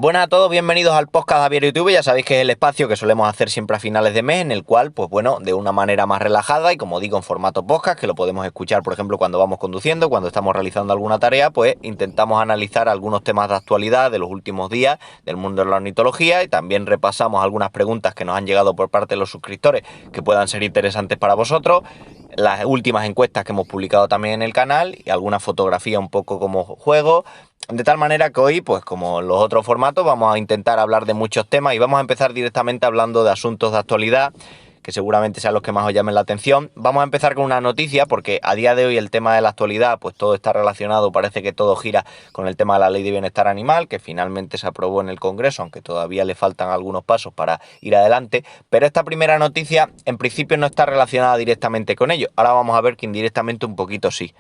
Buenas a todos, bienvenidos al podcast Javier YouTube. Ya sabéis que es el espacio que solemos hacer siempre a finales de mes, en el cual, pues bueno, de una manera más relajada y como digo, en formato podcast, que lo podemos escuchar, por ejemplo, cuando vamos conduciendo, cuando estamos realizando alguna tarea, pues intentamos analizar algunos temas de actualidad de los últimos días del mundo de la ornitología y también repasamos algunas preguntas que nos han llegado por parte de los suscriptores que puedan ser interesantes para vosotros, las últimas encuestas que hemos publicado también en el canal y alguna fotografía un poco como juego. De tal manera que hoy, pues como en los otros formatos, vamos a intentar hablar de muchos temas y vamos a empezar directamente hablando de asuntos de actualidad, que seguramente sean los que más os llamen la atención. Vamos a empezar con una noticia, porque a día de hoy el tema de la actualidad, pues todo está relacionado, parece que todo gira con el tema de la Ley de Bienestar Animal, que finalmente se aprobó en el Congreso, aunque todavía le faltan algunos pasos para ir adelante. Pero esta primera noticia, en principio, no está relacionada directamente con ello. Ahora vamos a ver que indirectamente un poquito sí.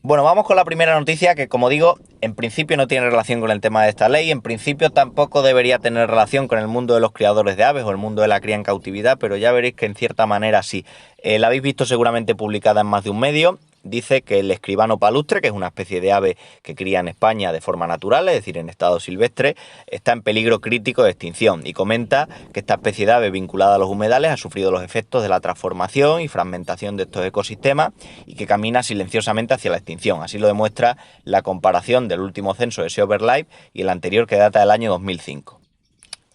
Bueno, vamos con la primera noticia que, como digo, en principio no tiene relación con el tema de esta ley, en principio tampoco debería tener relación con el mundo de los criadores de aves o el mundo de la cría en cautividad, pero ya veréis que en cierta manera sí. La habéis visto seguramente publicada en más de un medio. Dice que el escribano palustre, que es una especie de ave que cría en España de forma natural, es decir, en estado silvestre, está en peligro crítico de extinción y comenta que esta especie de ave vinculada a los humedales ha sufrido los efectos de la transformación y fragmentación de estos ecosistemas y que camina silenciosamente hacia la extinción. Así lo demuestra la comparación del último censo de Sea BirdLife y el anterior, que data del año 2005.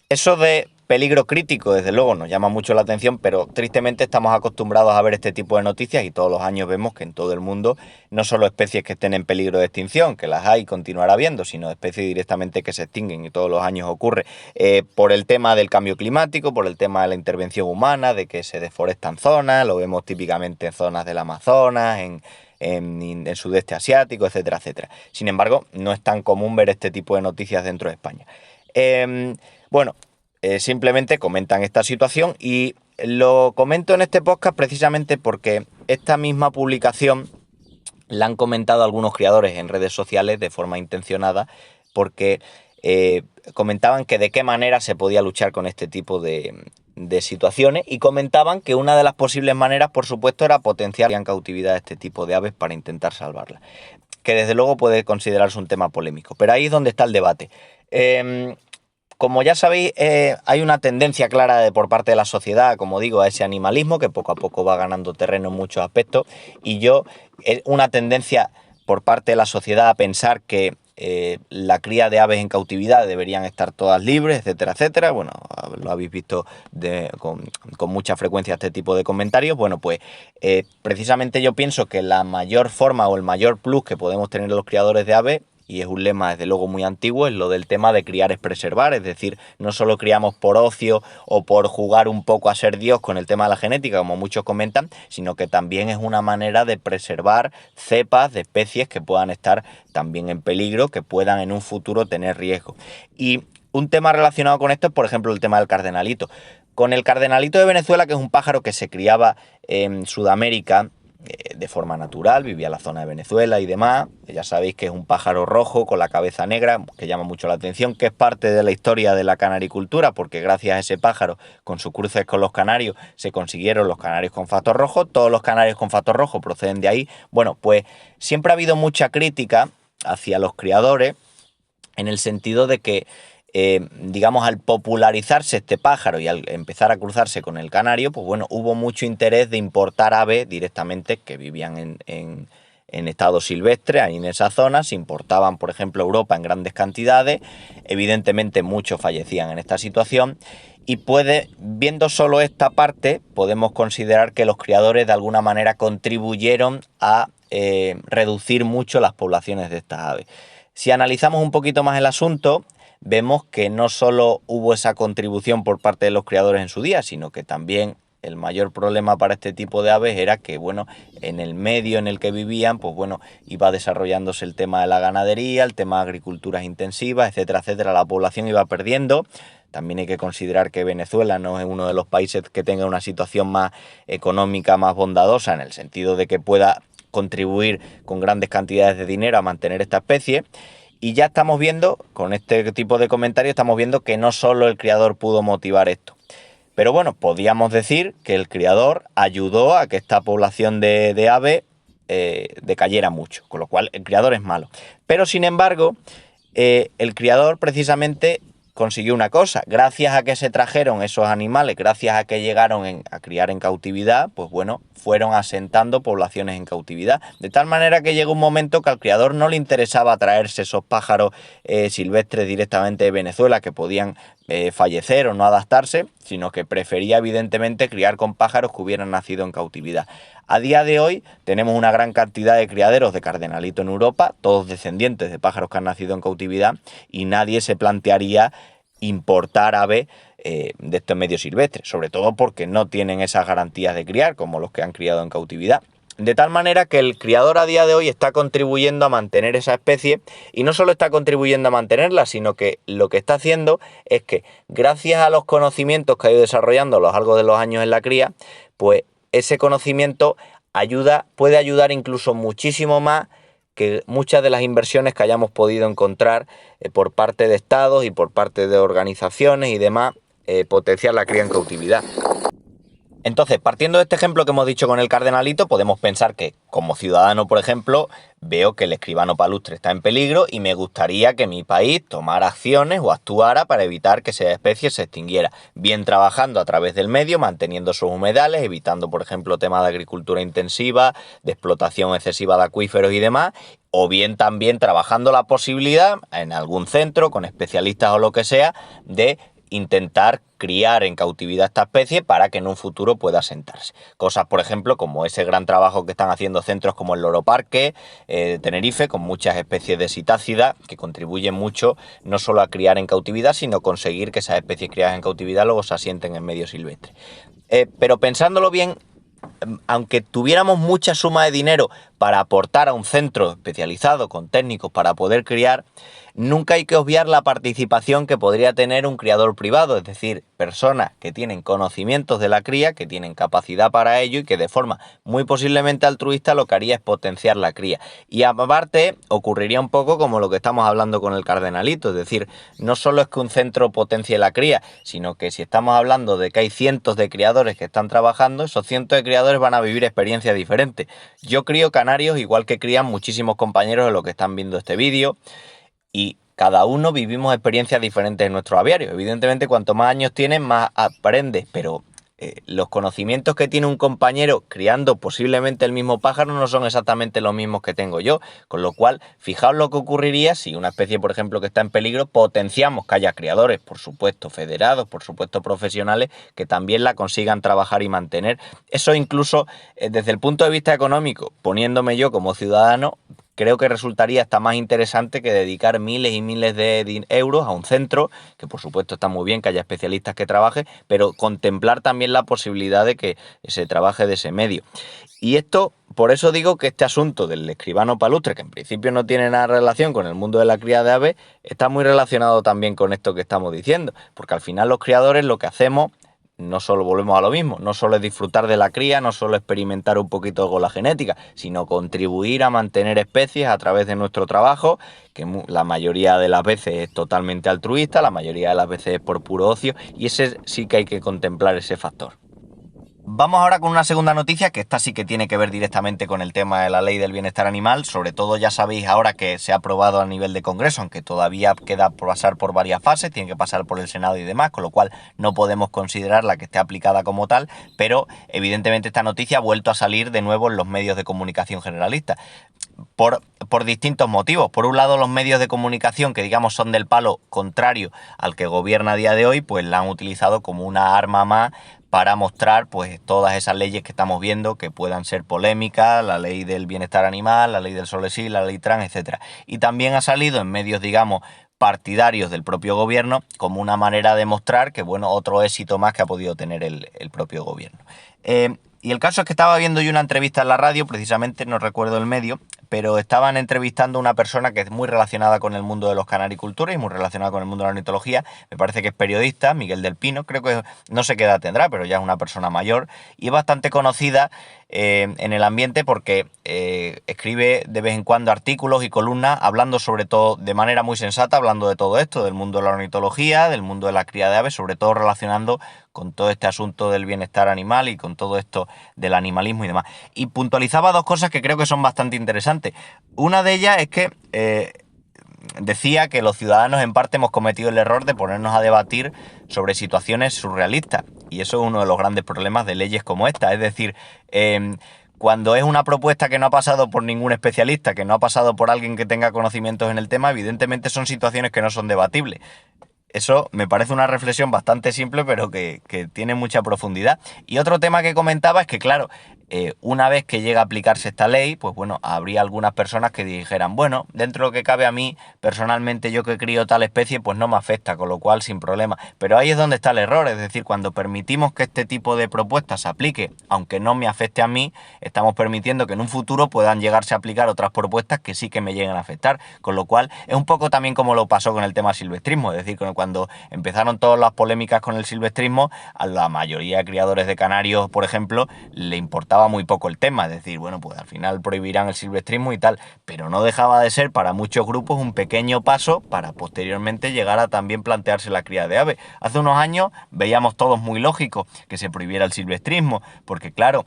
Eso de peligro crítico, desde luego, nos llama mucho la atención, pero tristemente estamos acostumbrados a ver este tipo de noticias y todos los años vemos que en todo el mundo no solo especies que estén en peligro de extinción, que las hay y continuará habiendo, sino especies directamente que se extinguen y todos los años ocurre por el tema del cambio climático, por el tema de la intervención humana, de que se deforestan zonas, lo vemos típicamente en zonas del Amazonas, en el sudeste asiático, etcétera, etcétera. Sin embargo, no es tan común ver este tipo de noticias dentro de España. Bueno, simplemente comentan esta situación y lo comento en este podcast precisamente porque esta misma publicación la han comentado algunos criadores en redes sociales de forma intencionada porque comentaban que de qué manera se podía luchar con este tipo de situaciones y comentaban que una de las posibles maneras, por supuesto, era potenciar en cautividad este tipo de aves para intentar salvarlas, que desde luego puede considerarse un tema polémico, pero ahí es donde está el debate. Como ya sabéis, hay una tendencia clara por parte de la sociedad, como digo, a ese animalismo que poco a poco va ganando terreno en muchos aspectos, y una tendencia por parte de la sociedad a pensar que la cría de aves en cautividad deberían estar todas libres, etcétera, etcétera. Bueno, lo habéis visto con mucha frecuencia este tipo de comentarios. Bueno, pues precisamente yo pienso que la mayor forma o el mayor plus que podemos tener los criadores de aves, y es un lema desde luego muy antiguo, es lo del tema de criar es preservar, es decir, no solo criamos por ocio o por jugar un poco a ser Dios con el tema de la genética, como muchos comentan, sino que también es una manera de preservar cepas de especies que puedan estar también en peligro, que puedan en un futuro tener riesgo. Y un tema relacionado con esto es, por ejemplo, el tema del cardenalito. Con el cardenalito de Venezuela, que es un pájaro que se criaba en Sudamérica, de forma natural, vivía en la zona de Venezuela y demás. Ya sabéis que es un pájaro rojo con la cabeza negra, que llama mucho la atención, que es parte de la historia de la canaricultura, porque gracias a ese pájaro, con sus cruces con los canarios, se consiguieron los canarios con fato rojo. Todos los canarios con fato rojo proceden de ahí. Bueno, pues siempre ha habido mucha crítica hacia los criadores, en el sentido de que digamos, al popularizarse este pájaro y al empezar a cruzarse con el canario, pues bueno, hubo mucho interés de importar aves directamente que vivían en estado silvestre, ahí en esa zona. Se importaban, por ejemplo, a Europa en grandes cantidades. Evidentemente muchos fallecían en esta situación y viendo solo esta parte, podemos considerar que los criadores de alguna manera contribuyeron a reducir mucho las poblaciones de estas aves. Si analizamos un poquito más el asunto, vemos que no solo hubo esa contribución por parte de los criadores en su día, sino que también el mayor problema para este tipo de aves era que, bueno, en el medio en el que vivían, pues bueno, iba desarrollándose el tema de la ganadería, el tema de agriculturas intensivas, etcétera, etcétera. La población iba perdiendo. También hay que considerar que Venezuela no es uno de los países que tenga una situación más económica, más bondadosa, en el sentido de que pueda contribuir con grandes cantidades de dinero a mantener esta especie. Y ya estamos viendo, con este tipo de comentarios, estamos viendo que no solo el criador pudo motivar esto. Pero bueno, podríamos decir que el criador ayudó a que esta población de aves decayera mucho, con lo cual el criador es malo. Pero sin embargo, el criador precisamente consiguió una cosa: gracias a que se trajeron esos animales, gracias a que llegaron a criar en cautividad, pues bueno, fueron asentando poblaciones en cautividad, de tal manera que llegó un momento que al criador no le interesaba traerse esos pájaros silvestres directamente de Venezuela, que podían fallecer o no adaptarse, sino que prefería evidentemente criar con pájaros que hubieran nacido en cautividad. A día de hoy tenemos una gran cantidad de criaderos de cardenalito en Europa, todos descendientes de pájaros que han nacido en cautividad, y nadie se plantearía importar aves de estos medios silvestres, sobre todo porque no tienen esas garantías de criar como los que han criado en cautividad. De tal manera que el criador a día de hoy está contribuyendo a mantener esa especie, y no solo está contribuyendo a mantenerla, sino que lo que está haciendo es que, gracias a los conocimientos que ha ido desarrollando a lo largo de los años en la cría, pues ese conocimiento puede ayudar incluso muchísimo más que muchas de las inversiones que hayamos podido encontrar por parte de estados y por parte de organizaciones y demás, potenciar la cría en cautividad. Entonces, partiendo de este ejemplo que hemos dicho con el cardenalito, podemos pensar que, como ciudadano, por ejemplo, veo que el escribano palustre está en peligro y me gustaría que mi país tomara acciones o actuara para evitar que esa especie se extinguiera, bien trabajando a través del medio, manteniendo sus humedales, evitando, por ejemplo, temas de agricultura intensiva, de explotación excesiva de acuíferos y demás, o bien también trabajando la posibilidad en algún centro, con especialistas o lo que sea, de intentar criar en cautividad esta especie para que en un futuro pueda asentarse. Cosas, por ejemplo, como ese gran trabajo que están haciendo centros como el Loro Parque de Tenerife, con muchas especies de citácida, que contribuyen mucho no solo a criar en cautividad, sino conseguir que esas especies criadas en cautividad luego se asienten en medio silvestre. Pero pensándolo bien, aunque tuviéramos mucha suma de dinero para aportar a un centro especializado con técnicos para poder criar, nunca hay que obviar la participación que podría tener un criador privado, es decir, personas que tienen conocimientos de la cría, que tienen capacidad para ello y que de forma muy posiblemente altruista lo que haría es potenciar la cría. Y aparte ocurriría un poco como lo que estamos hablando con el cardenalito, es decir, no solo es que un centro potencie la cría, sino que si estamos hablando de que hay cientos de criadores que están trabajando, esos cientos de criadores van a vivir experiencias diferentes. Yo crío canarios igual que crían muchísimos compañeros de los que están viendo este vídeo, y cada uno vivimos experiencias diferentes en nuestros aviarios. Evidentemente, cuanto más años tienes, más aprendes, pero los conocimientos que tiene un compañero criando posiblemente el mismo pájaro no son exactamente los mismos que tengo yo, con lo cual, fijaos lo que ocurriría si una especie, por ejemplo, que está en peligro, potenciamos que haya criadores, por supuesto federados, por supuesto profesionales, que también la consigan trabajar y mantener. Eso incluso desde el punto de vista económico, poniéndome yo como ciudadano, creo que resultaría hasta más interesante que dedicar miles y miles de euros a un centro, que por supuesto está muy bien que haya especialistas que trabajen, pero contemplar también la posibilidad de que se trabaje de ese medio. Y esto, por eso digo que este asunto del escribano palustre, que en principio no tiene nada de relación con el mundo de la cría de aves, está muy relacionado también con esto que estamos diciendo, porque al final los criadores lo que hacemos, no solo volvemos a lo mismo, no solo es disfrutar de la cría, no solo experimentar un poquito con la genética, sino contribuir a mantener especies a través de nuestro trabajo, que la mayoría de las veces es totalmente altruista, la mayoría de las veces es por puro ocio, y ese sí que hay que contemplar ese factor. Vamos ahora con una segunda noticia, que esta sí que tiene que ver directamente con el tema de la ley del bienestar animal. Sobre todo ya sabéis ahora que se ha aprobado a nivel de Congreso, aunque todavía queda por pasar por varias fases, tiene que pasar por el Senado y demás, con lo cual no podemos considerarla que esté aplicada como tal, pero evidentemente esta noticia ha vuelto a salir de nuevo en los medios de comunicación generalistas. Por distintos motivos. Por un lado, los medios de comunicación que digamos son del palo contrario al que gobierna a día de hoy, pues la han utilizado como una arma más para mostrar pues todas esas leyes que estamos viendo que puedan ser polémicas, la ley del bienestar animal, la ley del Solesí, la ley trans, etcétera. Y también ha salido en medios, digamos, partidarios del propio gobierno como una manera de mostrar que, bueno, otro éxito más que ha podido tener el propio gobierno. Y el caso es que estaba viendo yo una entrevista en la radio, precisamente, no recuerdo el medio, pero estaban entrevistando a una persona que es muy relacionada con el mundo de los canaricultores y muy relacionada con el mundo de la ornitología. Me parece que es periodista, Miguel del Pino, creo que no sé qué edad tendrá, pero ya es una persona mayor y es bastante conocida en el ambiente porque escribe de vez en cuando artículos y columnas hablando sobre todo de manera muy sensata, hablando de todo esto, del mundo de la ornitología, del mundo de la cría de aves, sobre todo relacionando con todo este asunto del bienestar animal y con todo esto del animalismo y demás. Y puntualizaba dos cosas que creo que son bastante interesantes. Una de ellas es que decía que los ciudadanos en parte hemos cometido el error de ponernos a debatir sobre situaciones surrealistas. Y eso es uno de los grandes problemas de leyes como esta. Es decir, cuando es una propuesta que no ha pasado por ningún especialista, que no ha pasado por alguien que tenga conocimientos en el tema, evidentemente son situaciones que no son debatibles. Eso me parece una reflexión bastante simple, pero que tiene mucha profundidad. Y otro tema que comentaba es que, claro, una vez que llega a aplicarse esta ley, pues bueno, habría algunas personas que dijeran, bueno, dentro de lo que cabe a mí, personalmente yo que crío tal especie, pues no me afecta, con lo cual sin problema. Pero ahí es donde está el error, es decir, cuando permitimos que este tipo de propuestas se aplique, aunque no me afecte a mí, estamos permitiendo que en un futuro puedan llegarse a aplicar otras propuestas que sí que me lleguen a afectar. Con lo cual, es un poco también como lo pasó con el tema silvestrismo, es decir, cuando empezaron todas las polémicas con el silvestrismo, a la mayoría de criadores de canarios, por ejemplo, le importaba muy poco el tema, es decir, bueno, pues al final prohibirán el silvestrismo y tal, pero no dejaba de ser para muchos grupos un pequeño paso para posteriormente llegar a también plantearse la cría de aves. Hace unos años veíamos todos muy lógico que se prohibiera el silvestrismo, porque claro,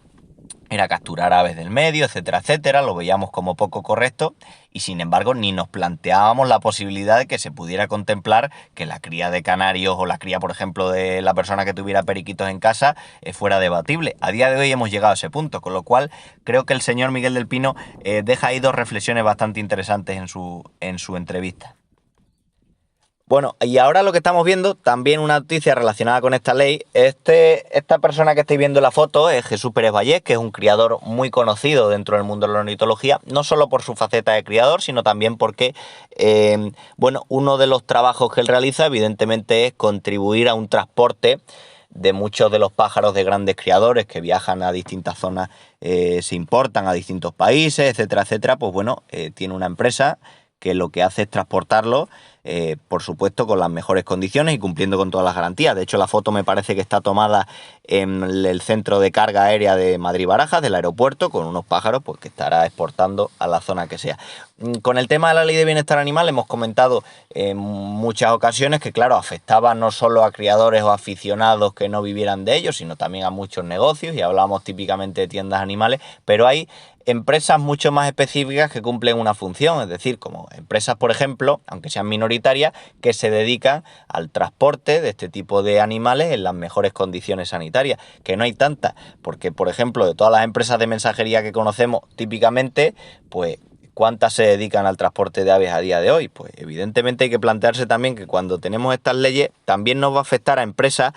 era capturar aves del medio, etcétera, etcétera, lo veíamos como poco correcto y sin embargo ni nos planteábamos la posibilidad de que se pudiera contemplar que la cría de canarios o la cría, por ejemplo, de la persona que tuviera periquitos en casa fuera debatible. A día de hoy hemos llegado a ese punto, con lo cual creo que el señor Miguel del Pino deja ahí dos reflexiones bastante interesantes en su entrevista. Bueno, y ahora lo que estamos viendo, también una noticia relacionada con esta ley, esta persona que estáis viendo en la foto es Jesús Pérez Vallés, que es un criador muy conocido dentro del mundo de la ornitología, no solo por su faceta de criador, sino también porque, bueno, uno de los trabajos que él realiza, evidentemente, es contribuir a un transporte de muchos de los pájaros de grandes criadores que viajan a distintas zonas, se importan a distintos países, etcétera, etcétera. Pues bueno, tiene una empresa que lo que hace es transportarlo, por supuesto, con las mejores condiciones y cumpliendo con todas las garantías. De hecho, la foto me parece que está tomada en el centro de carga aérea de Madrid-Barajas, del aeropuerto, con unos pájaros pues, que estará exportando a la zona que sea. Con el tema de la ley de bienestar animal hemos comentado en muchas ocasiones que, claro, afectaba no solo a criadores o aficionados que no vivieran de ellos, sino también a muchos negocios, y hablamos típicamente de tiendas animales, pero hay empresas mucho más específicas que cumplen una función, es decir, como empresas, por ejemplo, aunque sean minoritarias, que se dedican al transporte de este tipo de animales en las mejores condiciones sanitarias, que no hay tantas, porque, por ejemplo, de todas las empresas de mensajería que conocemos típicamente, pues ¿cuántas se dedican al transporte de aves a día de hoy? Pues evidentemente hay que plantearse también que cuando tenemos estas leyes también nos va a afectar a empresas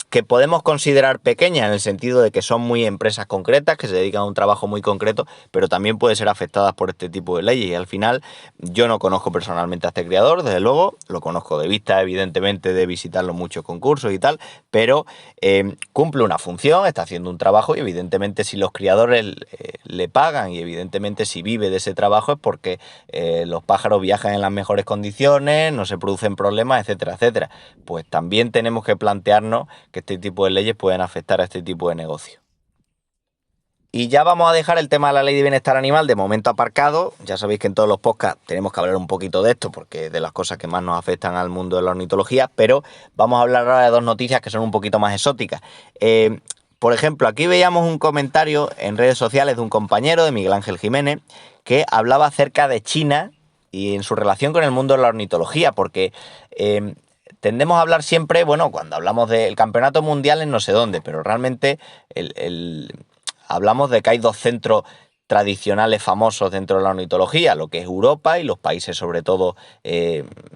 que podemos considerar pequeñas en el sentido de que son muy empresas concretas, que se dedican a un trabajo muy concreto, pero también pueden ser afectadas por este tipo de leyes. Y al final yo no conozco personalmente a este criador, desde luego, lo conozco de vista, evidentemente, de visitarlo en muchos concursos y tal, pero cumple una función, está haciendo un trabajo y evidentemente si los criadores le pagan y evidentemente si vive de ese trabajo es porque los pájaros viajan en las mejores condiciones, no se producen problemas, etcétera, etcétera. Pues también tenemos que plantearnos que este tipo de leyes pueden afectar a este tipo de negocio. Y ya vamos a dejar el tema de la ley de bienestar animal de momento aparcado. Ya sabéis que en todos los podcasts tenemos que hablar un poquito de esto porque es de las cosas que más nos afectan al mundo de la ornitología, pero vamos a hablar ahora de dos noticias que son un poquito más exóticas. Por ejemplo, aquí veíamos un comentario en redes sociales de un compañero, de Miguel Ángel Jiménez, que hablaba acerca de China y en su relación con el mundo de la ornitología, porque tendemos a hablar siempre, bueno, cuando hablamos del campeonato mundial en no sé dónde, pero realmente hablamos de que hay dos centros tradicionales famosos dentro de la ornitología, lo que es Europa y los países sobre todo,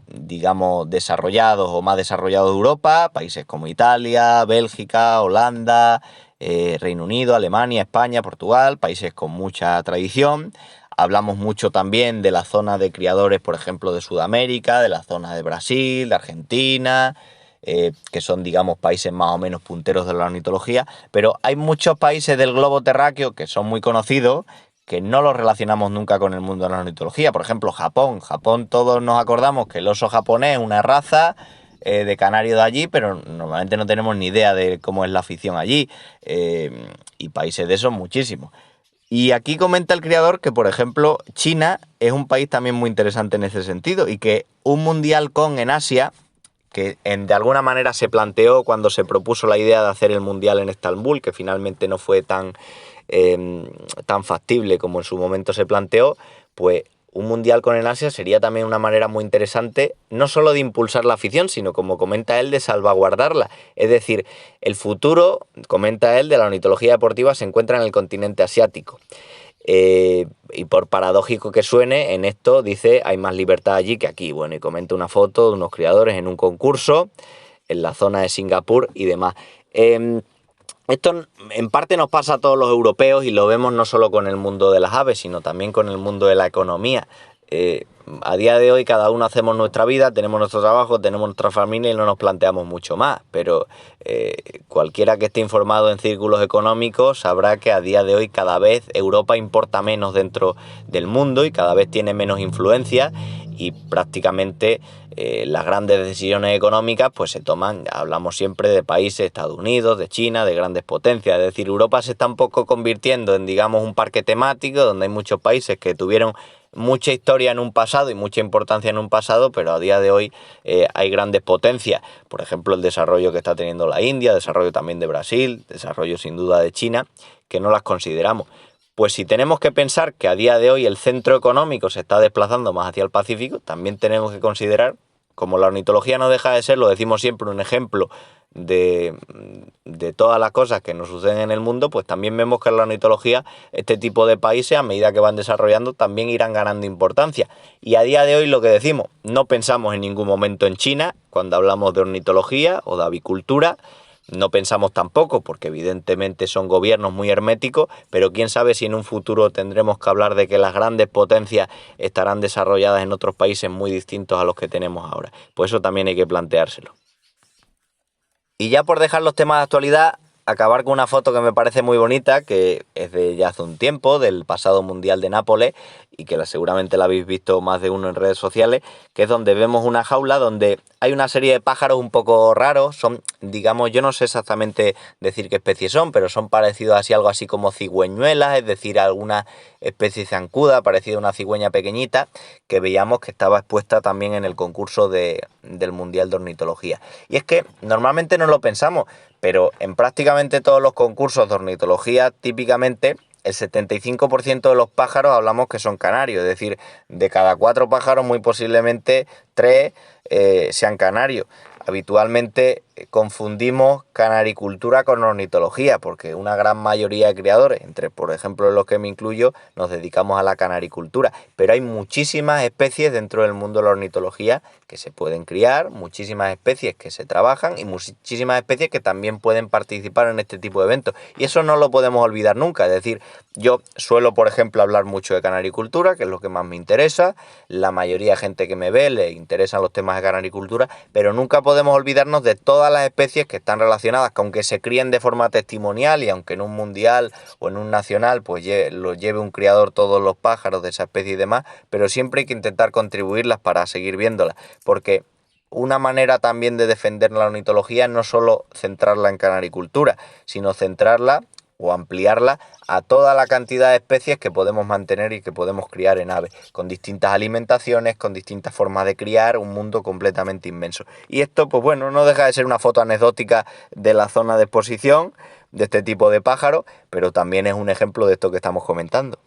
digamos, desarrollados o más desarrollados de Europa, países como Italia, Bélgica, Holanda, Reino Unido, Alemania, España, Portugal, países con mucha tradición. Hablamos mucho también de la zona de criadores, por ejemplo, de Sudamérica, de la zona de Brasil, de Argentina, que son, digamos, países más o menos punteros de la ornitología, pero hay muchos países del globo terráqueo que son muy conocidos, que no los relacionamos nunca con el mundo de la ornitología. Por ejemplo, Japón. Japón, todos nos acordamos que el oso japonés es una raza de canario de allí, pero normalmente no tenemos ni idea de cómo es la afición allí, y países de esos muchísimos. Y aquí comenta el criador que, por ejemplo, China es un país también muy interesante en ese sentido y que un mundial en Asia, que de alguna manera se planteó cuando se propuso la idea de hacer el mundial en Estambul, que finalmente no fue tan factible como en su momento se planteó, pues un mundial con el Asia sería también una manera muy interesante, no solo de impulsar la afición, sino, como comenta él, de salvaguardarla. Es decir, el futuro, comenta él, de la ornitología deportiva se encuentra en el continente asiático. Y por paradójico que suene, en esto dice hay más libertad allí que aquí. Bueno, y comenta una foto de unos criadores en un concurso en la zona de Singapur y demás. Esto en parte nos pasa a todos los europeos y lo vemos no solo con el mundo de las aves, sino también con el mundo de la economía. A día de hoy cada uno hacemos nuestra vida, tenemos nuestro trabajo, tenemos nuestra familia y no nos planteamos mucho más, pero cualquiera que esté informado en círculos económicos sabrá que a día de hoy cada vez Europa importa menos dentro del mundo y cada vez tiene menos influencia y prácticamente las grandes decisiones económicas pues se toman, hablamos siempre de países, Estados Unidos, de China, de grandes potencias, es decir, Europa se está un poco convirtiendo en, digamos, un parque temático donde hay muchos países que tuvieron mucha historia en un pasado y mucha importancia en un pasado, pero a día de hoy hay grandes potencias, por ejemplo el desarrollo que está teniendo la India, desarrollo también de Brasil, desarrollo sin duda de China, que no las consideramos. Pues si tenemos que pensar que a día de hoy el centro económico se está desplazando más hacia el Pacífico, también tenemos que considerar, como la ornitología no deja de ser, lo decimos siempre, un ejemplo de todas las cosas que nos suceden en el mundo, pues también vemos que en la ornitología este tipo de países, a medida que van desarrollando, también irán ganando importancia. Y a día de hoy lo que decimos, no pensamos en ningún momento en China cuando hablamos de ornitología o de avicultura. No pensamos tampoco, porque evidentemente son gobiernos muy herméticos, pero quién sabe si en un futuro tendremos que hablar de que las grandes potencias estarán desarrolladas en otros países muy distintos a los que tenemos ahora. Pues eso también hay que planteárselo. Y ya por dejar los temas de actualidad, acabar con una foto que me parece muy bonita, que es de ya hace un tiempo, del pasado Mundial de Nápoles, y que seguramente la habéis visto más de uno en redes sociales, que es donde vemos una jaula donde hay una serie de pájaros un poco raros, son, digamos, yo no sé exactamente decir qué especies son, pero son parecidos así, algo así como cigüeñuelas, es decir, alguna especie zancuda, parecida a una cigüeña pequeñita, que veíamos que estaba expuesta también en el concurso del Mundial de Ornitología. Y es que normalmente no lo pensamos, pero en prácticamente todos los concursos de ornitología, típicamente, el 75% de los pájaros hablamos que son canarios, es decir, de cada 4 pájaros muy posiblemente 3 sean canarios. Habitualmente confundimos canaricultura con ornitología, porque una gran mayoría de criadores, entre por ejemplo los que me incluyo, nos dedicamos a la canaricultura, pero hay muchísimas especies dentro del mundo de la ornitología que se pueden criar, muchísimas especies que se trabajan y muchísimas especies que también pueden participar en este tipo de eventos, y eso no lo podemos olvidar nunca. Es decir, yo suelo, por ejemplo, hablar mucho de canaricultura, que es lo que más me interesa, la mayoría de gente que me ve le interesan los temas de canaricultura, pero nunca podemos olvidarnos de todas las especies que están relacionadas, que aunque se críen de forma testimonial y aunque en un mundial o en un nacional pues lo lleve un criador todos los pájaros de esa especie y demás, pero siempre hay que intentar contribuirlas para seguir viéndolas, porque una manera también de defender la ornitología no solo centrarla en canaricultura, sino centrarla o ampliarla a toda la cantidad de especies que podemos mantener y que podemos criar en aves, con distintas alimentaciones, con distintas formas de criar, un mundo completamente inmenso. Y esto, pues bueno, no deja de ser una foto anecdótica de la zona de exposición de este tipo de pájaros, pero también es un ejemplo de esto que estamos comentando.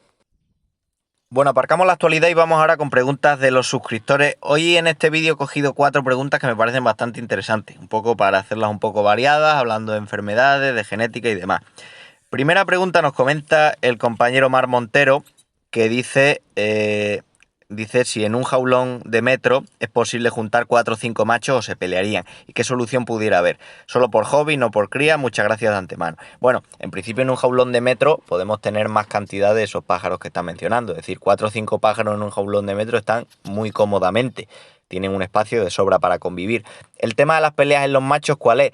Bueno, aparcamos la actualidad y vamos ahora con preguntas de los suscriptores. Hoy en este vídeo he cogido 4 preguntas que me parecen bastante interesantes, un poco para hacerlas un poco variadas, hablando de enfermedades, de genética y demás. Primera pregunta nos comenta el compañero Mar Montero, que dice si en un jaulón de metro es posible juntar 4 o 5 machos o se pelearían y qué solución pudiera haber. Solo por hobby, no por cría, muchas gracias de antemano. Bueno, en principio en un jaulón de metro podemos tener más cantidad de esos pájaros que está mencionando, es decir, 4 o 5 pájaros en un jaulón de metro están muy cómodamente, tienen un espacio de sobra para convivir. El tema de las peleas en los machos, ¿cuál es?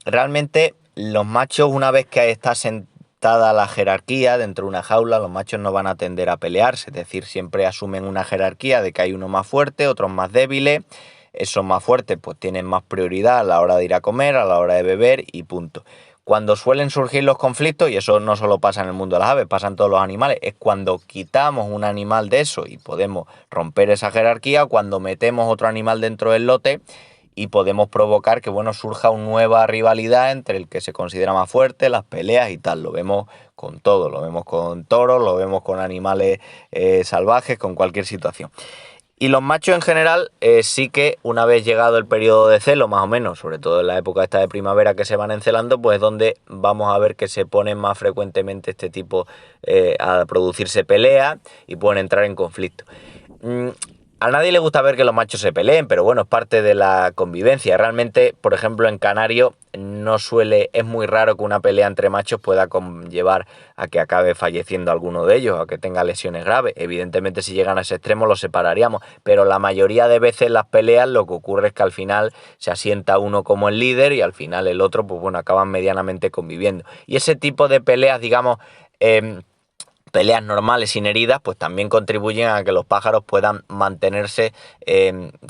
Realmente los machos, una vez que está sentada la jerarquía dentro de una jaula, los machos no van a tender a pelearse, es decir, siempre asumen una jerarquía de que hay uno más fuerte, otros más débiles. Esos más fuertes pues tienen más prioridad a la hora de ir a comer, a la hora de beber y punto. Cuando suelen surgir los conflictos, y eso no solo pasa en el mundo de las aves, pasa en todos los animales, es cuando quitamos un animal de eso y podemos romper esa jerarquía, o cuando metemos otro animal dentro del lote y podemos provocar que, bueno, surja una nueva rivalidad entre el que se considera más fuerte, las peleas y tal. Lo vemos con todo, lo vemos con toros, lo vemos con animales salvajes, con cualquier situación. Y los machos en general sí que una vez llegado el periodo de celo, más o menos, sobre todo en la época esta de primavera que se van encelando, pues es donde vamos a ver que se ponen más frecuentemente este tipo a producirse peleas y pueden entrar en conflicto. A nadie le gusta ver que los machos se peleen, pero bueno, es parte de la convivencia. Realmente, por ejemplo, en Canario es muy raro que una pelea entre machos pueda conllevar a que acabe falleciendo alguno de ellos, a que tenga lesiones graves. Evidentemente, si llegan a ese extremo los separaríamos, pero la mayoría de veces las peleas lo que ocurre es que al final se asienta uno como el líder y al final el otro, pues bueno, acaban medianamente conviviendo. Y ese tipo de peleas, digamos, peleas normales sin heridas, pues también contribuyen a que los pájaros puedan mantenerse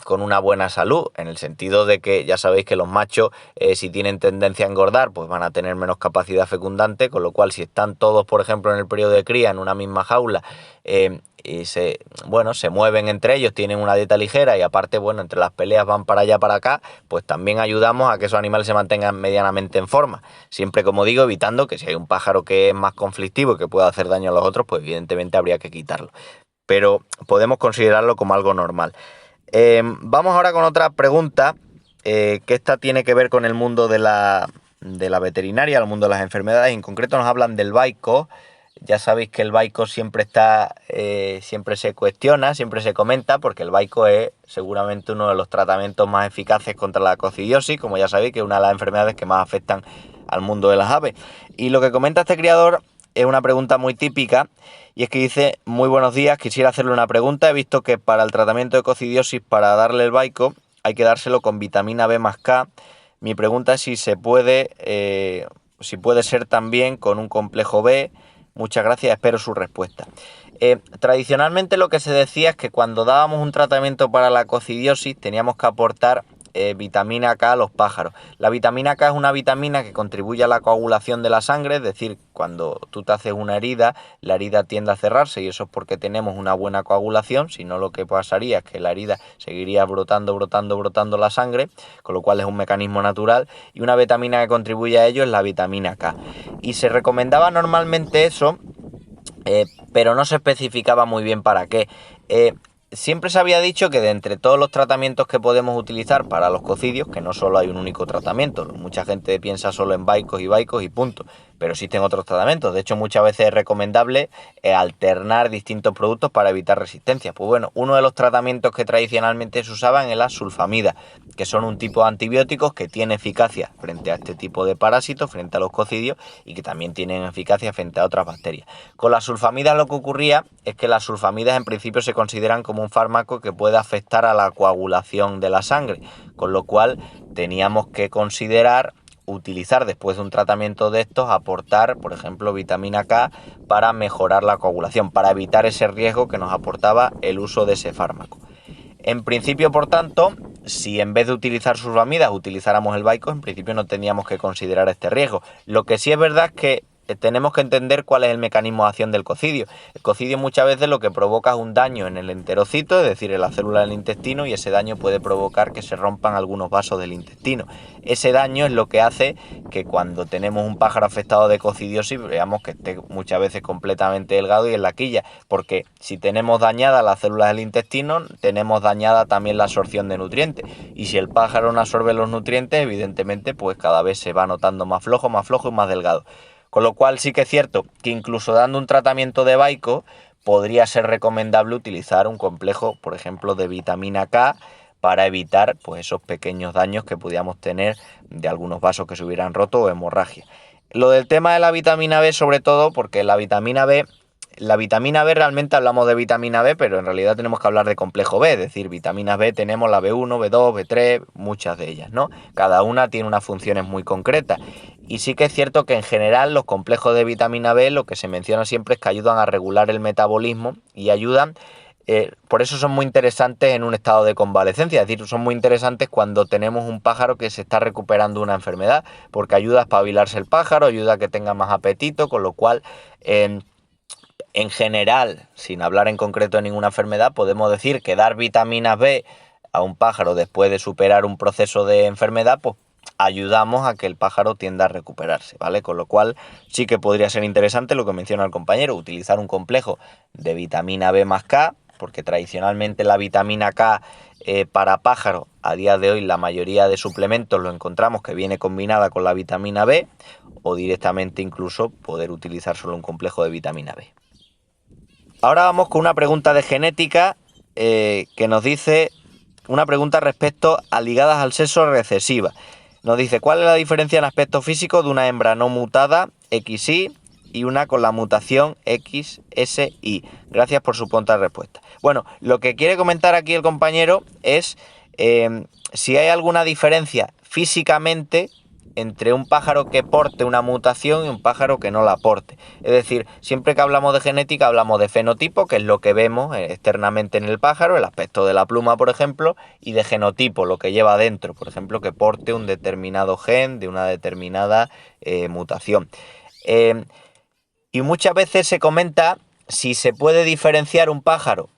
con una buena salud, en el sentido de que ya sabéis que los machos, si tienen tendencia a engordar, pues van a tener menos capacidad fecundante, con lo cual si están todos, por ejemplo, en el periodo de cría en una misma jaula, y se mueven entre ellos, tienen una dieta ligera y aparte, bueno, entre las peleas van para allá, para acá, pues también ayudamos a que esos animales se mantengan medianamente en forma. Siempre, como digo, evitando que si hay un pájaro que es más conflictivo y que pueda hacer daño a los otros, pues evidentemente habría que quitarlo. Pero podemos considerarlo como algo normal. Vamos ahora con otra pregunta, que esta tiene que ver con el mundo de la veterinaria, el mundo de las enfermedades. En concreto nos hablan del vaico. Ya sabéis que el vaico siempre se cuestiona, siempre se comenta, porque el vaico es seguramente uno de los tratamientos más eficaces contra la coccidiosis, como ya sabéis que es una de las enfermedades que más afectan al mundo de las aves. Y lo que comenta este criador es una pregunta muy típica, y es que dice: muy buenos días, quisiera hacerle una pregunta. He visto que para el tratamiento de coccidiosis, para darle el vaico, hay que dárselo con vitamina B más K. Mi pregunta es si si puede ser también con un complejo B. Muchas gracias, espero su respuesta. Tradicionalmente lo que se decía es que cuando dábamos un tratamiento para la coccidiosis teníamos que aportar vitamina K a los pájaros. La vitamina K es una vitamina que contribuye a la coagulación de la sangre, es decir, cuando tú te haces una herida, la herida tiende a cerrarse y eso es porque tenemos una buena coagulación. Si no, lo que pasaría es que la herida seguiría brotando la sangre, con lo cual es un mecanismo natural, y una vitamina que contribuye a ello es la vitamina K. Y se recomendaba normalmente eso, pero no se especificaba muy bien para qué. Siempre se había dicho que de entre todos los tratamientos que podemos utilizar para los cocidios, que no solo hay un único tratamiento, mucha gente piensa solo en vaicos y punto, pero existen otros tratamientos. De hecho, muchas veces es recomendable alternar distintos productos para evitar resistencias. Pues bueno, uno de los tratamientos que tradicionalmente se usaban es la sulfamida, que son un tipo de antibióticos que tiene eficacia frente a este tipo de parásitos, frente a los cocidios, y que también tienen eficacia frente a otras bacterias. Con las sulfamidas lo que ocurría es que las sulfamidas en principio se consideran como un fármaco que puede afectar a la coagulación de la sangre, con lo cual teníamos que considerar utilizar, después de un tratamiento de estos, aportar, por ejemplo, vitamina K para mejorar la coagulación, para evitar ese riesgo que nos aportaba el uso de ese fármaco. En principio, por tanto, si en vez de utilizar sulfamidas utilizáramos el vaico, en principio no tendríamos que considerar este riesgo. Lo que sí es verdad es que tenemos que entender cuál es el mecanismo de acción del cocidio. El cocidio muchas veces lo que provoca es un daño en el enterocito, es decir, en la célula del intestino, y ese daño puede provocar que se rompan algunos vasos del intestino. Ese daño es lo que hace que cuando tenemos un pájaro afectado de coccidiosis veamos que esté muchas veces completamente delgado y en la quilla, porque si tenemos dañadas las células del intestino, tenemos dañada también la absorción de nutrientes, y si el pájaro no absorbe los nutrientes, evidentemente pues cada vez se va notando más flojo y más delgado. Con lo cual sí que es cierto que incluso dando un tratamiento de vaico podría ser recomendable utilizar un complejo, por ejemplo, de vitamina K, para evitar pues esos pequeños daños que pudiéramos tener de algunos vasos que se hubieran roto o hemorragia. Lo del tema de la vitamina B, sobre todo porque la vitamina B realmente hablamos de vitamina B, pero en realidad tenemos que hablar de complejo B, es decir, vitaminas B tenemos la B1, B2, B3, muchas de ellas, ¿no? Cada una tiene unas funciones muy concretas. Y sí que es cierto que en general los complejos de vitamina B lo que se menciona siempre es que ayudan a regular el metabolismo y ayudan, por eso son muy interesantes en un estado de convalecencia, es decir, son muy interesantes cuando tenemos un pájaro que se está recuperando una enfermedad, porque ayuda a espabilarse el pájaro, ayuda a que tenga más apetito, con lo cual en general, sin hablar en concreto de ninguna enfermedad, podemos decir que dar vitaminas B a un pájaro después de superar un proceso de enfermedad, pues ayudamos a que el pájaro tienda a recuperarse, ¿vale? Con lo cual sí que podría ser interesante lo que menciona el compañero, utilizar un complejo de vitamina B más K, porque tradicionalmente la vitamina K para pájaros, a día de hoy la mayoría de suplementos lo encontramos que viene combinada con la vitamina B, o directamente incluso poder utilizar solo un complejo de vitamina B. Ahora vamos con una pregunta de genética que nos dice una pregunta respecto a ligadas al sexo recesiva. Nos dice, ¿cuál es la diferencia en aspecto físico de una hembra no mutada XY y una con la mutación XSY? Gracias por su pronta respuesta. Bueno, lo que quiere comentar aquí el compañero es si hay alguna diferencia físicamente entre un pájaro que porte una mutación y un pájaro que no la porte. Es decir, siempre que hablamos de genética hablamos de fenotipo, que es lo que vemos externamente en el pájaro, el aspecto de la pluma, por ejemplo, y de genotipo, lo que lleva dentro, por ejemplo, que porte un determinado gen de una determinada mutación. Y muchas veces se comenta si se puede diferenciar un pájaro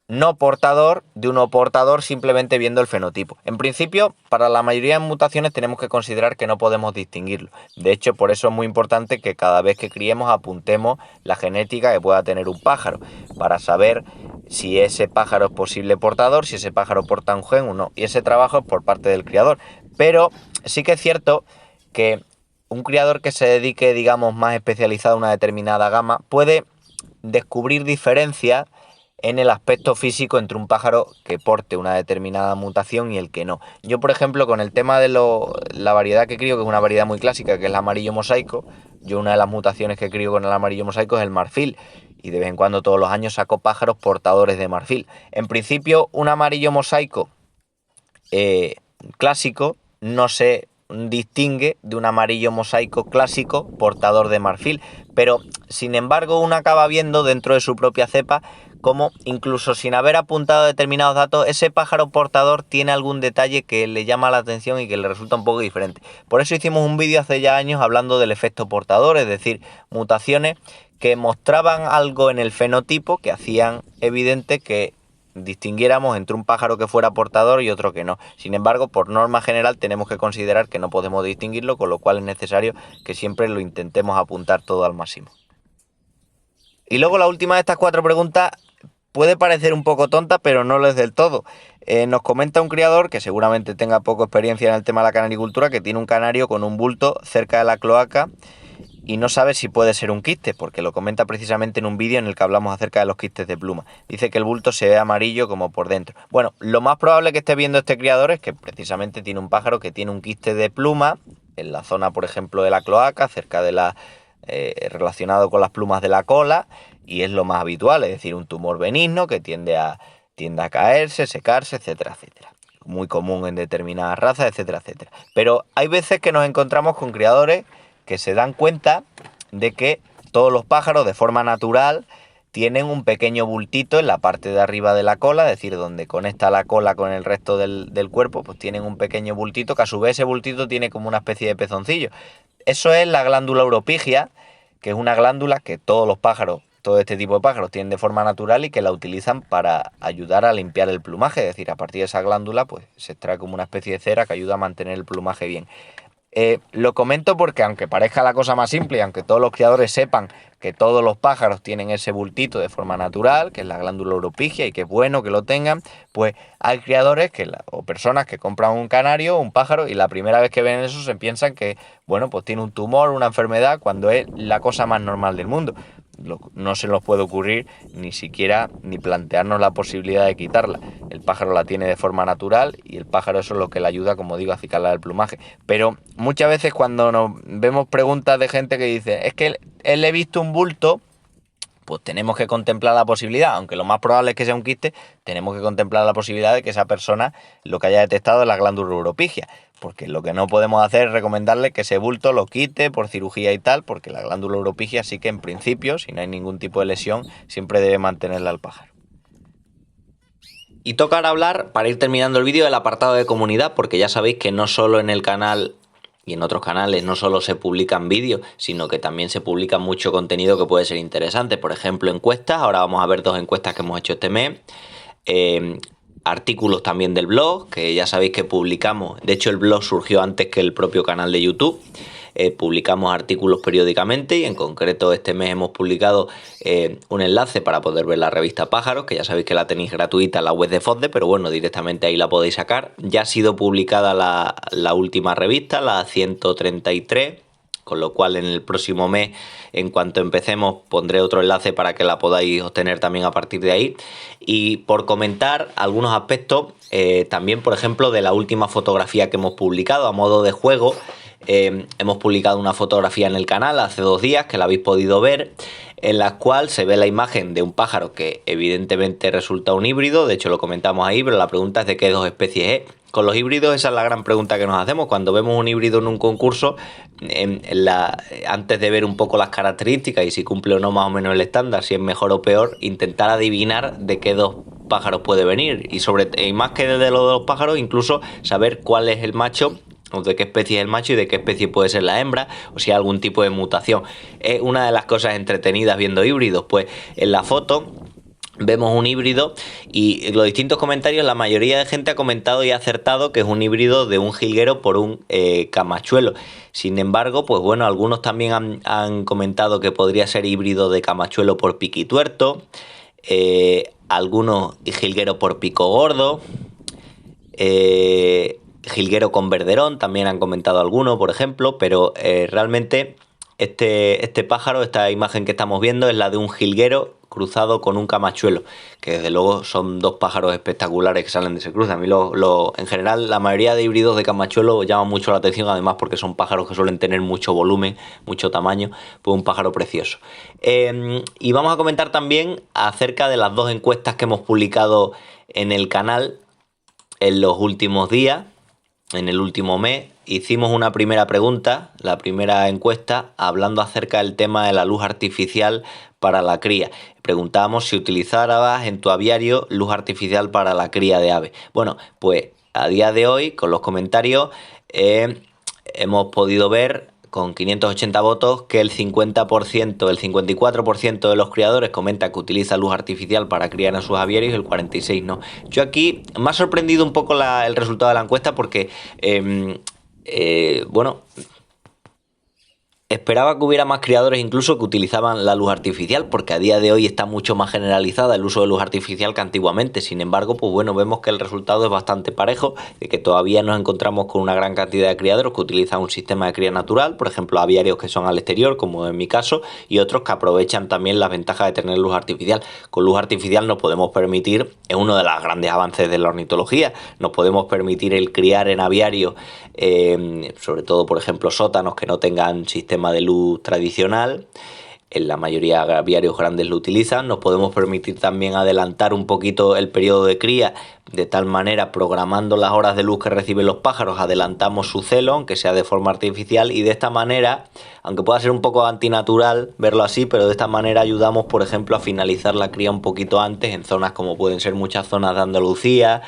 no portador de uno portador simplemente viendo el fenotipo. En principio, para la mayoría de mutaciones tenemos que considerar que no podemos distinguirlo. De hecho, por eso es muy importante que cada vez que criemos apuntemos la genética que pueda tener un pájaro, para saber si ese pájaro es posible portador, si ese pájaro porta un gen o no. Y ese trabajo es por parte del criador. Pero sí que es cierto que un criador que se dedique, digamos, más especializado a una determinada gama puede descubrir diferencias en el aspecto físico entre un pájaro que porte una determinada mutación y el que no. Yo, por ejemplo, con el tema de la variedad que crío, que es una variedad muy clásica, que es el amarillo mosaico, yo una de las mutaciones que crío con el amarillo mosaico es el marfil, y de vez en cuando todos los años saco pájaros portadores de marfil. En principio, un amarillo mosaico clásico no se distingue de un amarillo mosaico clásico portador de marfil, pero sin embargo uno acaba viendo dentro de su propia cepa como incluso sin haber apuntado determinados datos, ese pájaro portador tiene algún detalle que le llama la atención y que le resulta un poco diferente. Por eso hicimos un vídeo hace ya años hablando del efecto portador, es decir, mutaciones que mostraban algo en el fenotipo que hacían evidente que distinguiéramos entre un pájaro que fuera portador y otro que no. Sin embargo, por norma general tenemos que considerar que no podemos distinguirlo, con lo cual es necesario que siempre lo intentemos apuntar todo al máximo. Y luego la última de estas 4 preguntas puede parecer un poco tonta, pero no lo es del todo. Nos comenta un criador que seguramente tenga poca experiencia en el tema de la canaricultura, que tiene un canario con un bulto cerca de la cloaca y no sabe si puede ser un quiste, porque lo comenta precisamente en un vídeo en el que hablamos acerca de los quistes de pluma. Dice que el bulto se ve amarillo como por dentro. Bueno, lo más probable que esté viendo este criador es que precisamente tiene un pájaro que tiene un quiste de pluma en la zona, por ejemplo, de la cloaca, cerca de la relacionado con las plumas de la cola, y es lo más habitual, es decir, un tumor benigno que tiende a caerse, secarse, etcétera, etcétera. Muy común en determinadas razas, etcétera, etcétera. Pero hay veces que nos encontramos con criadores que se dan cuenta de que todos los pájaros de forma natural tienen un pequeño bultito en la parte de arriba de la cola, es decir, donde conecta la cola con el resto del cuerpo, pues tienen un pequeño bultito, que a su vez ese bultito tiene como una especie de pezoncillo. Eso es la glándula uropigia, que es una glándula que todos los pájaros, todo este tipo de pájaros tienen de forma natural y que la utilizan para ayudar a limpiar el plumaje, es decir, a partir de esa glándula pues se extrae como una especie de cera que ayuda a mantener el plumaje bien. Lo comento porque aunque parezca la cosa más simple y aunque todos los criadores sepan que todos los pájaros tienen ese bultito de forma natural, que es la glándula uropigia y que es bueno que lo tengan, pues hay criadores o personas que compran un canario, un pájaro, y la primera vez que ven eso se piensan que, bueno, pues tiene un tumor, una enfermedad, cuando es la cosa más normal del mundo. No se nos puede ocurrir ni siquiera ni plantearnos la posibilidad de quitarla. El pájaro la tiene de forma natural y el pájaro eso es lo que le ayuda, como digo, a acicalar el plumaje. Pero muchas veces cuando nos vemos preguntas de gente que dice, es que él he visto un bulto, pues tenemos que contemplar la posibilidad, aunque lo más probable es que sea un quiste, tenemos que contemplar la posibilidad de que esa persona lo que haya detectado es la glándula uropigia, porque lo que no podemos hacer es recomendarle que ese bulto lo quite por cirugía y tal, porque la glándula uropigia sí que en principio, si no hay ningún tipo de lesión, siempre debe mantenerla al pájaro. Y toca ahora hablar, para ir terminando el vídeo, del apartado de comunidad, porque ya sabéis que no solo en el canal y en otros canales no solo se publican vídeos, sino que también se publica mucho contenido que puede ser interesante. Por ejemplo, encuestas. Ahora vamos a ver 2 encuestas que hemos hecho este mes. artículos también del blog, que ya sabéis que publicamos. De hecho, el blog surgió antes que el propio canal de YouTube. Publicamos artículos periódicamente y en concreto este mes hemos publicado un enlace para poder ver la revista Pájaros, que ya sabéis que la tenéis gratuita en la web de FOSDE, pero bueno, directamente ahí la podéis sacar. Ya ha sido publicada la última revista, la 133, con lo cual en el próximo mes, en cuanto empecemos, pondré otro enlace para que la podáis obtener también a partir de ahí. Y por comentar algunos aspectos, también por ejemplo de la última fotografía que hemos publicado a modo de juego. Hemos publicado una fotografía en el canal hace 2 días que la habéis podido ver, en la cual se ve la imagen de un pájaro que evidentemente resulta un híbrido. De hecho lo comentamos ahí, pero la pregunta es de qué 2 especies es. Con los híbridos esa es la gran pregunta que nos hacemos cuando vemos un híbrido en un concurso. Antes de ver un poco las características y si cumple o no más o menos el estándar, si es mejor o peor, intentar adivinar de qué 2 pájaros puede venir y más que de los 2 pájaros, incluso saber cuál es el macho, o de qué especie es el macho y de qué especie puede ser la hembra, o si hay algún tipo de mutación. Es una de las cosas entretenidas viendo híbridos. Pues en la foto vemos un híbrido y los distintos comentarios, la mayoría de gente ha comentado y ha acertado que es un híbrido de un jilguero por un camachuelo. Sin embargo, pues bueno, algunos también han comentado que podría ser híbrido de camachuelo por piquituerto, algunos jilguero por pico gordo, jilguero con verderón, también han comentado algunos, por ejemplo, pero realmente este pájaro, esta imagen que estamos viendo es la de un jilguero cruzado con un camachuelo, que desde luego son 2 pájaros espectaculares que salen de ese cruce. A mí en general la mayoría de híbridos de camachuelo llaman mucho la atención, además porque son pájaros que suelen tener mucho volumen, mucho tamaño, pues un pájaro precioso. Y vamos a comentar también acerca de las 2 encuestas que hemos publicado en el canal en los últimos días. En el último mes hicimos una primera pregunta, la primera encuesta, hablando acerca del tema de la luz artificial para la cría. Preguntábamos si utilizarás en tu aviario luz artificial para la cría de aves. Bueno, pues a día de hoy, con los comentarios, hemos podido ver con 580 votos que el 50%, el 54% de los criadores comenta que utiliza luz artificial para criar en sus aviarios y el 46% no. Yo aquí me ha sorprendido un poco el resultado de la encuesta porque, bueno, esperaba que hubiera más criadores incluso que utilizaban la luz artificial, porque a día de hoy está mucho más generalizada el uso de luz artificial que antiguamente. Sin embargo, pues bueno, vemos que el resultado es bastante parejo, de que todavía nos encontramos con una gran cantidad de criaderos que utilizan un sistema de cría natural, por ejemplo, aviarios que son al exterior, como en mi caso, y otros que aprovechan también las ventajas de tener luz artificial. Con luz artificial nos podemos permitir, es uno de los grandes avances de la ornitología, nos podemos permitir el criar en aviarios, sobre todo, por ejemplo, sótanos que no tengan sistema de luz tradicional. En la mayoría de aviarios grandes lo utilizan. Nos podemos permitir también adelantar un poquito el periodo de cría, de tal manera, programando las horas de luz que reciben los pájaros, adelantamos su celo, aunque sea de forma artificial, y de esta manera, aunque pueda ser un poco antinatural verlo así, pero de esta manera ayudamos, por ejemplo, a finalizar la cría un poquito antes en zonas como pueden ser muchas zonas de Andalucía,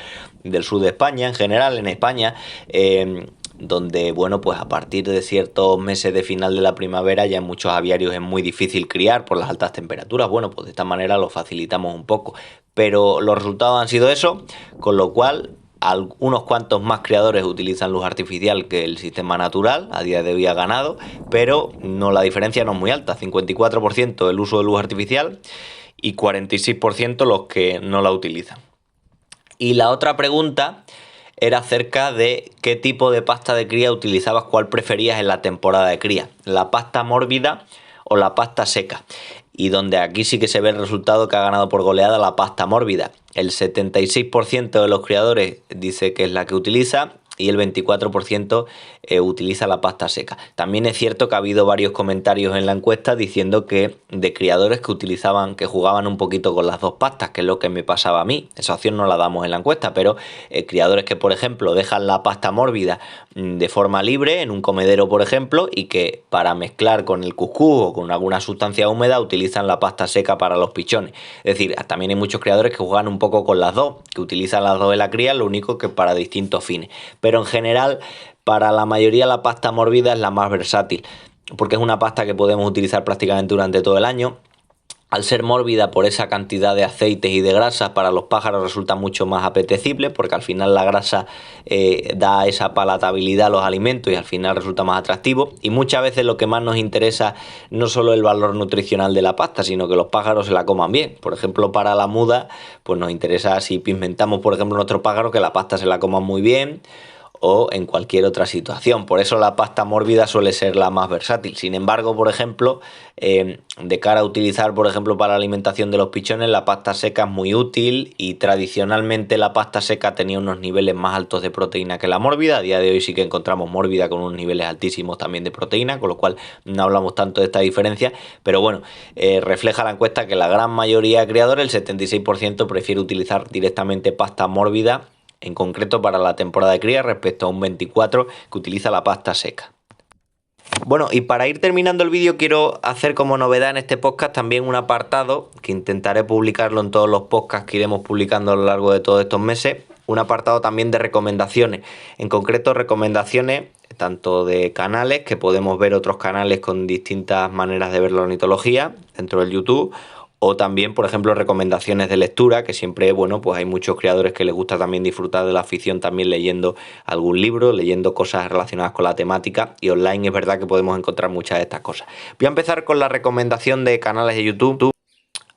del sur de España, en general en España, donde, bueno, pues a partir de ciertos meses de final de la primavera ya en muchos aviarios es muy difícil criar por las altas temperaturas. Bueno, pues de esta manera lo facilitamos un poco, pero los resultados han sido eso, con lo cual unos cuantos más criadores utilizan luz artificial que el sistema natural, a día de hoy ha ganado, pero no, la diferencia no es muy alta, 54% el uso de luz artificial y 46% los que no la utilizan. Y la otra pregunta era acerca de qué tipo de pasta de cría utilizabas, cuál preferías en la temporada de cría, la pasta mórbida o la pasta seca. Y donde aquí sí que se ve el resultado que ha ganado por goleada la pasta mórbida. El 76% de los criadores dice que es la que utiliza y el 24% utiliza la pasta seca. También es cierto que ha habido varios comentarios en la encuesta diciendo que de criadores que jugaban un poquito con las 2 pastas, que es lo que me pasaba a mí. Esa opción no la damos en la encuesta, pero criadores que, por ejemplo, dejan la pasta mórbida de forma libre en un comedero, por ejemplo, y que para mezclar con el cuscús o con alguna sustancia húmeda utilizan la pasta seca para los pichones. Es decir, también hay muchos criadores que juegan un poco con las 2, que utilizan las 2 en la cría, lo único que para distintos fines. Pero en general, para la mayoría la pasta mórbida es la más versátil, porque es una pasta que podemos utilizar prácticamente durante todo el año. Al ser mórbida por esa cantidad de aceites y de grasas, para los pájaros resulta mucho más apetecible porque al final la grasa da esa palatabilidad a los alimentos y al final resulta más atractivo. Y muchas veces lo que más nos interesa no solo el valor nutricional de la pasta, sino que los pájaros se la coman bien. Por ejemplo, para la muda, pues nos interesa, si pigmentamos por ejemplo nuestro pájaro, que la pasta se la coman muy bien, o en cualquier otra situación. Por eso la pasta mórbida suele ser la más versátil. Sin embargo, por ejemplo, de cara a utilizar, por ejemplo, para la alimentación de los pichones, la pasta seca es muy útil, y tradicionalmente la pasta seca tenía unos niveles más altos de proteína que la mórbida. A día de hoy sí que encontramos mórbida con unos niveles altísimos también de proteína, con lo cual no hablamos tanto de esta diferencia, pero bueno, refleja la encuesta que la gran mayoría de criadores, el 76%, prefiere utilizar directamente pasta mórbida, en concreto para la temporada de cría, respecto a un 24% que utiliza la pasta seca. Bueno, y para ir terminando el vídeo, quiero hacer como novedad en este podcast también un apartado, que intentaré publicarlo en todos los podcasts que iremos publicando a lo largo de todos estos meses, un apartado también de recomendaciones, en concreto recomendaciones tanto de canales, que podemos ver otros canales con distintas maneras de ver la ornitología dentro del YouTube, o también, por ejemplo, recomendaciones de lectura, que siempre, bueno, pues hay muchos creadores que les gusta también disfrutar de la afición también leyendo algún libro, leyendo cosas relacionadas con la temática, y online es verdad que podemos encontrar muchas de estas cosas. Voy a empezar con la recomendación de canales de YouTube,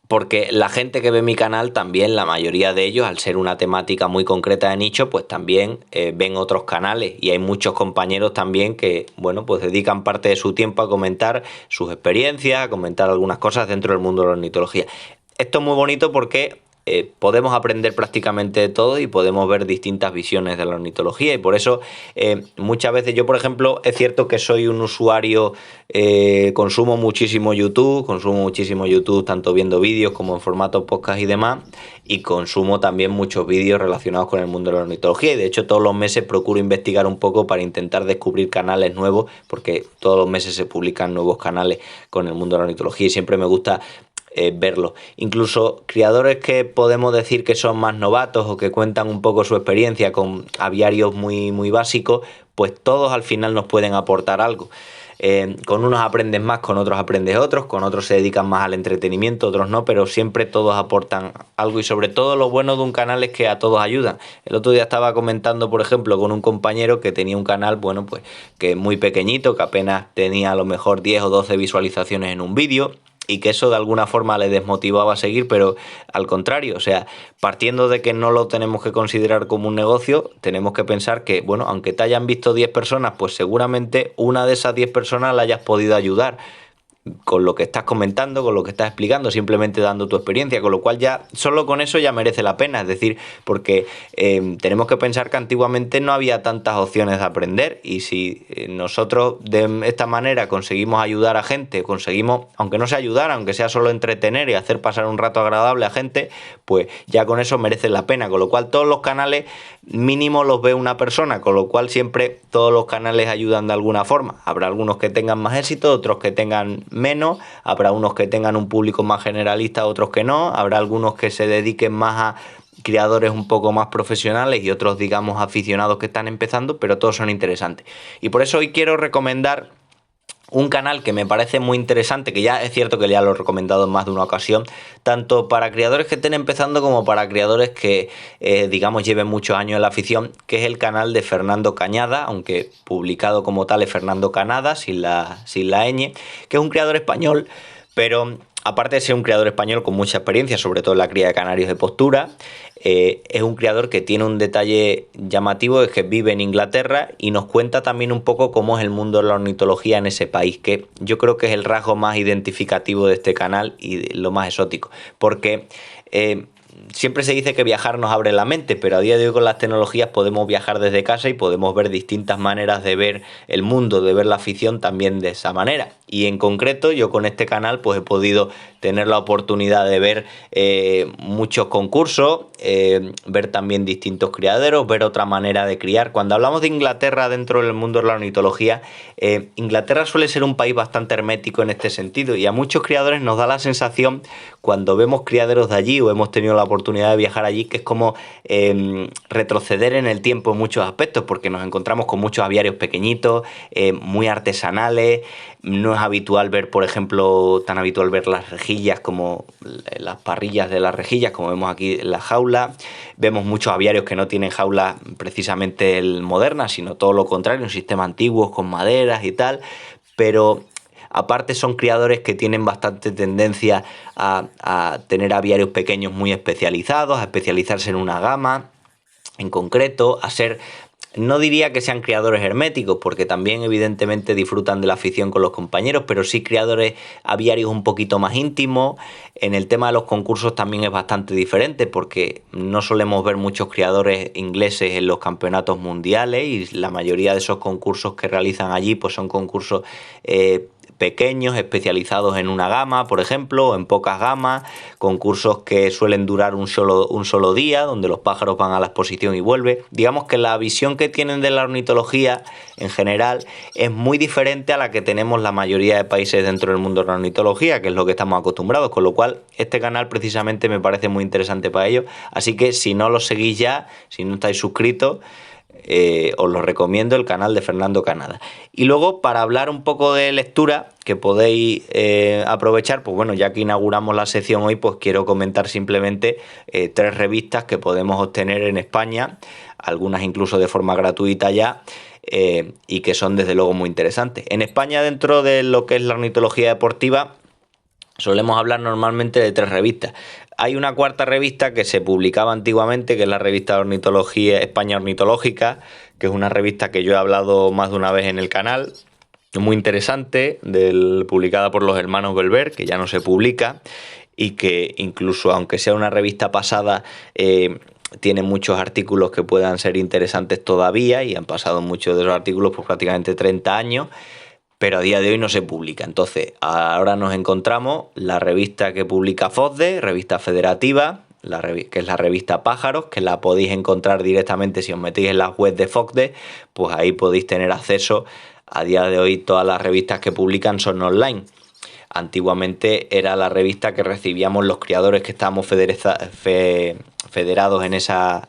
porque la gente que ve mi canal también, la mayoría de ellos, al ser una temática muy concreta de nicho, pues también ven otros canales, y hay muchos compañeros también que, bueno, pues dedican parte de su tiempo a comentar sus experiencias, a comentar algunas cosas dentro del mundo de la ornitología. Esto es muy bonito porque podemos aprender prácticamente de todo y podemos ver distintas visiones de la ornitología, y por eso muchas veces yo, por ejemplo, es cierto que soy un usuario, consumo muchísimo YouTube tanto viendo vídeos como en formato podcast y demás, y consumo también muchos vídeos relacionados con el mundo de la ornitología, y de hecho todos los meses procuro investigar un poco para intentar descubrir canales nuevos, porque todos los meses se publican nuevos canales con el mundo de la ornitología y siempre me gusta verlo. Incluso criadores que podemos decir que son más novatos o que cuentan un poco su experiencia con aviarios muy, muy básicos, pues todos al final nos pueden aportar algo. Con unos aprendes más, con otros aprendes otros, con otros se dedican más al entretenimiento, otros no, pero siempre todos aportan algo, y sobre todo lo bueno de un canal es que a todos ayudan. El otro día estaba comentando, por ejemplo, con un compañero que tenía un canal, bueno, pues que muy pequeñito, que apenas tenía a lo mejor 10 o 12 visualizaciones en un vídeo, y que eso de alguna forma le desmotivaba a seguir, pero al contrario, o sea, partiendo de que no lo tenemos que considerar como un negocio, tenemos que pensar que, bueno, aunque te hayan visto 10 personas, pues seguramente una de esas 10 personas la hayas podido ayudar con lo que estás comentando, con lo que estás explicando, simplemente dando tu experiencia, con lo cual ya solo con eso ya merece la pena. Es decir, porque tenemos que pensar que antiguamente no había tantas opciones de aprender, y si nosotros de esta manera conseguimos ayudar a gente, conseguimos, aunque no sea ayudar, aunque sea solo entretener y hacer pasar un rato agradable a gente, pues ya con eso merece la pena. Con lo cual todos los canales mínimo los ve una persona, con lo cual siempre todos los canales ayudan de alguna forma. Habrá algunos que tengan más éxito, otros que tengan menos, habrá unos que tengan un público más generalista, otros que no, habrá algunos que se dediquen más a criadores un poco más profesionales y otros, digamos, aficionados que están empezando, pero todos son interesantes. Y por eso hoy quiero recomendar un canal que me parece muy interesante, que ya es cierto que ya lo he recomendado en más de una ocasión, tanto para criadores que estén empezando como para criadores que, digamos, lleven muchos años en la afición, que es el canal de Fernando Cañada, aunque publicado como tal es Fernando Canada, sin la ñ, que es un criador español, pero aparte de ser un criador español con mucha experiencia, sobre todo en la cría de canarios de postura, es un criador que tiene un detalle llamativo, es que vive en Inglaterra y nos cuenta también un poco cómo es el mundo de la ornitología en ese país, que yo creo que es el rasgo más identificativo de este canal y lo más exótico, porque siempre se dice que viajar nos abre la mente, pero a día de hoy con las tecnologías podemos viajar desde casa y podemos ver distintas maneras de ver el mundo, de ver la afición también de esa manera. Y en concreto yo con este canal pues he podido tener la oportunidad de ver muchos concursos, ver también distintos criaderos, ver otra manera de criar. Cuando hablamos de Inglaterra dentro del mundo de la ornitología, Inglaterra suele ser un país bastante hermético en este sentido, y a muchos criadores nos da la sensación, cuando vemos criaderos de allí o hemos tenido la oportunidad de viajar allí, que es como retroceder en el tiempo en muchos aspectos, porque nos encontramos con muchos aviarios pequeñitos, muy artesanales. No es habitual ver, por ejemplo, tan habitual ver las rejillas como las parrillas de las rejillas, como vemos aquí en la jaula. Vemos muchos aviarios que no tienen jaulas precisamente modernas, sino todo lo contrario, un sistema antiguo con maderas y tal, pero aparte son criadores que tienen bastante tendencia a tener aviarios pequeños muy especializados, a especializarse en una gama en concreto, a ser... No diría que sean criadores herméticos, porque también evidentemente disfrutan de la afición con los compañeros, pero sí criadores aviarios un poquito más íntimos. En el tema de los concursos también es bastante diferente, porque no solemos ver muchos criadores ingleses en los campeonatos mundiales, y la mayoría de esos concursos que realizan allí pues son concursos pequeños, especializados en una gama, por ejemplo, o en pocas gamas, concursos que suelen durar un solo día, donde los pájaros van a la exposición y vuelven. Digamos que la visión que tienen de la ornitología en general es muy diferente a la que tenemos la mayoría de países dentro del mundo de la ornitología, que es lo que estamos acostumbrados, con lo cual este canal precisamente me parece muy interesante para ello. Así que si no lo seguís ya, si no estáis suscritos, os lo recomiendo, el canal de Fernando Canada. Y luego, para hablar un poco de lectura, que podéis aprovechar, pues bueno, ya que inauguramos la sección hoy, pues quiero comentar simplemente 3 revistas que podemos obtener en España, algunas incluso de forma gratuita ya, y que son desde luego muy interesantes. En España, dentro de lo que es la ornitología deportiva, solemos hablar normalmente de 3 revistas. Hay una 4ª revista que se publicaba antiguamente, que es la revista de Ornitología España Ornitológica, que es una revista que yo he hablado más de una vez en el canal, muy interesante, publicada por los hermanos Belver, que ya no se publica, y que incluso aunque sea una revista pasada, tiene muchos artículos que puedan ser interesantes todavía, y han pasado muchos de los artículos por prácticamente 30 años, pero a día de hoy no se publica. Entonces, ahora nos encontramos la revista que publica FOSDE, revista federativa, que es la revista Pájaros, que la podéis encontrar directamente si os metéis en la web de FOSDE, pues ahí podéis tener acceso. A día de hoy todas las revistas que publican son online. Antiguamente era la revista que recibíamos los criadores que estábamos federados en esa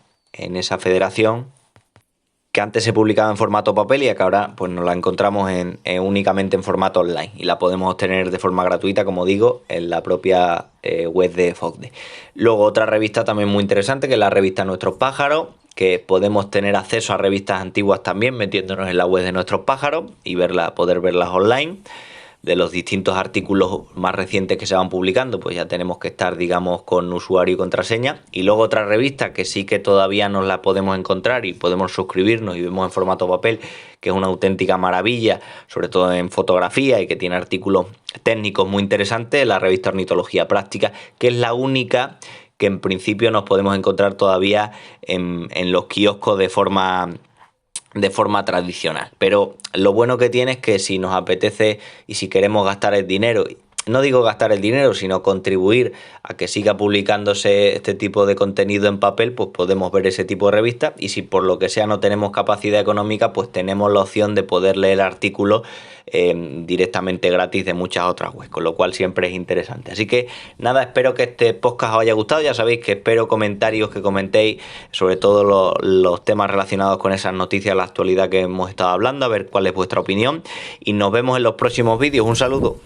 federación, que antes se publicaba en formato papel y que ahora pues nos la encontramos únicamente en formato online, y la podemos obtener de forma gratuita, como digo, en la propia web de FOSDE. Luego otra revista también muy interesante, que es la revista Nuestros Pájaros, que podemos tener acceso a revistas antiguas también metiéndonos en la web de Nuestros Pájaros y poder verlas online. De los distintos artículos más recientes que se van publicando, pues ya tenemos que estar, digamos, con usuario y contraseña. Y luego otra revista que sí que todavía nos la podemos encontrar y podemos suscribirnos y vemos en formato papel, que es una auténtica maravilla, sobre todo en fotografía, y que tiene artículos técnicos muy interesantes, la revista Ornitología Práctica, que es la única que en principio nos podemos encontrar todavía en los kioscos de forma tradicional. Pero lo bueno que tiene es que si nos apetece y si queremos gastar el dinero, no digo gastar el dinero, sino contribuir a que siga publicándose este tipo de contenido en papel, pues podemos ver ese tipo de revistas, y si por lo que sea no tenemos capacidad económica, pues tenemos la opción de poder leer artículos directamente gratis de muchas otras webs, con lo cual siempre es interesante. Así que nada, espero que este podcast os haya gustado. Ya sabéis que espero comentarios, que comentéis sobre todo los temas relacionados con esas noticias de la actualidad que hemos estado hablando, a ver cuál es vuestra opinión, y nos vemos en los próximos vídeos. Un saludo.